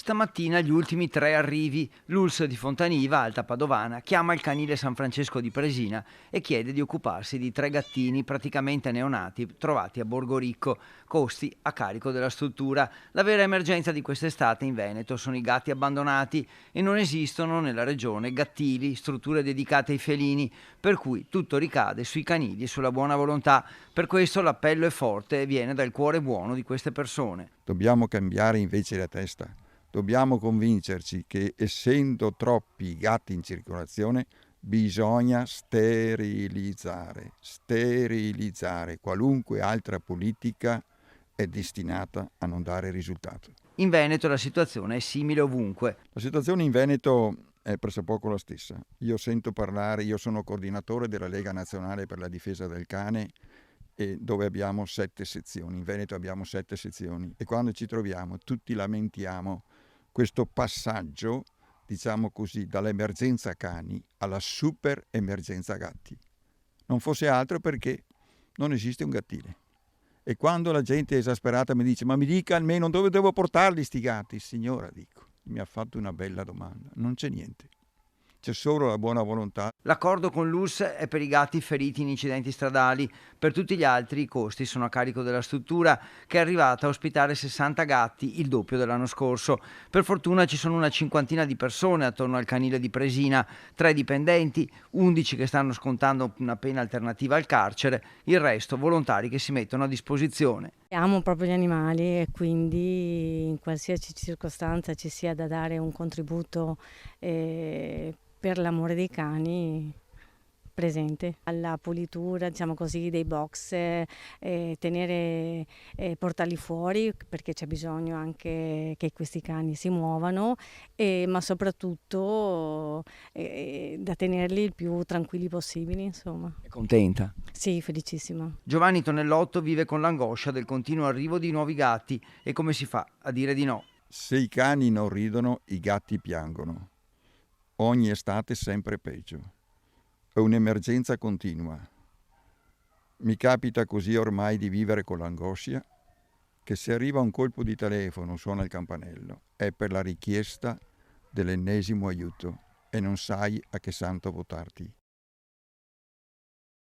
Stamattina gli ultimi 3 arrivi. L'ULSS di Fontaniva, Alta Padovana, chiama il canile San Francesco di Presina e chiede di occuparsi di 3 gattini praticamente neonati trovati a Borgoricco, costi a carico della struttura. La vera emergenza di quest'estate in Veneto sono i gatti abbandonati e non esistono nella regione gattili, strutture dedicate ai felini, per cui tutto ricade sui canili e sulla buona volontà. Per questo l'appello è forte e viene dal cuore buono di queste persone. Dobbiamo cambiare invece la testa. Dobbiamo convincerci che, essendo troppi gatti in circolazione, bisogna sterilizzare. Qualunque altra politica è destinata a non dare risultato. In Veneto la situazione è simile ovunque. La situazione in Veneto è pressopoco la stessa. Io sono coordinatore della Lega Nazionale per la Difesa del Cane, dove abbiamo 7 sezioni. In Veneto abbiamo 7 sezioni e quando ci troviamo tutti lamentiamo questo passaggio, diciamo così, dall'emergenza cani alla super emergenza gatti. Non fosse altro perché non esiste un gattile. E quando la gente è esasperata mi dice: ma mi dica almeno dove devo portarli sti gatti? Signora, dico, mi ha fatto una bella domanda. Non c'è niente. C'è solo la buona volontà. L'accordo con l'ULSS è per i gatti feriti in incidenti stradali. Per tutti gli altri i costi sono a carico della struttura, che è arrivata a ospitare 60 gatti, il doppio dell'anno scorso. Per fortuna ci sono una cinquantina di persone attorno al canile di Presina, 3 dipendenti, 11 che stanno scontando una pena alternativa al carcere, il resto volontari che si mettono a disposizione. Amo proprio gli animali e quindi in qualsiasi circostanza ci sia da dare un contributo per l'amore dei cani presente. Alla pulitura, diciamo così, dei box, portarli fuori perché c'è bisogno anche che questi cani si muovano, ma soprattutto da tenerli il più tranquilli possibili, insomma. È contenta? Sì, felicissima. Giovanni Tonellotto vive con l'angoscia del continuo arrivo di nuovi gatti e come si fa a dire di no? Se i cani non ridono, i gatti piangono. Ogni estate sempre peggio. È un'emergenza continua. Mi capita così ormai di vivere con l'angoscia che se arriva un colpo di telefono, suona il campanello, è per la richiesta dell'ennesimo aiuto e non sai a che santo votarti.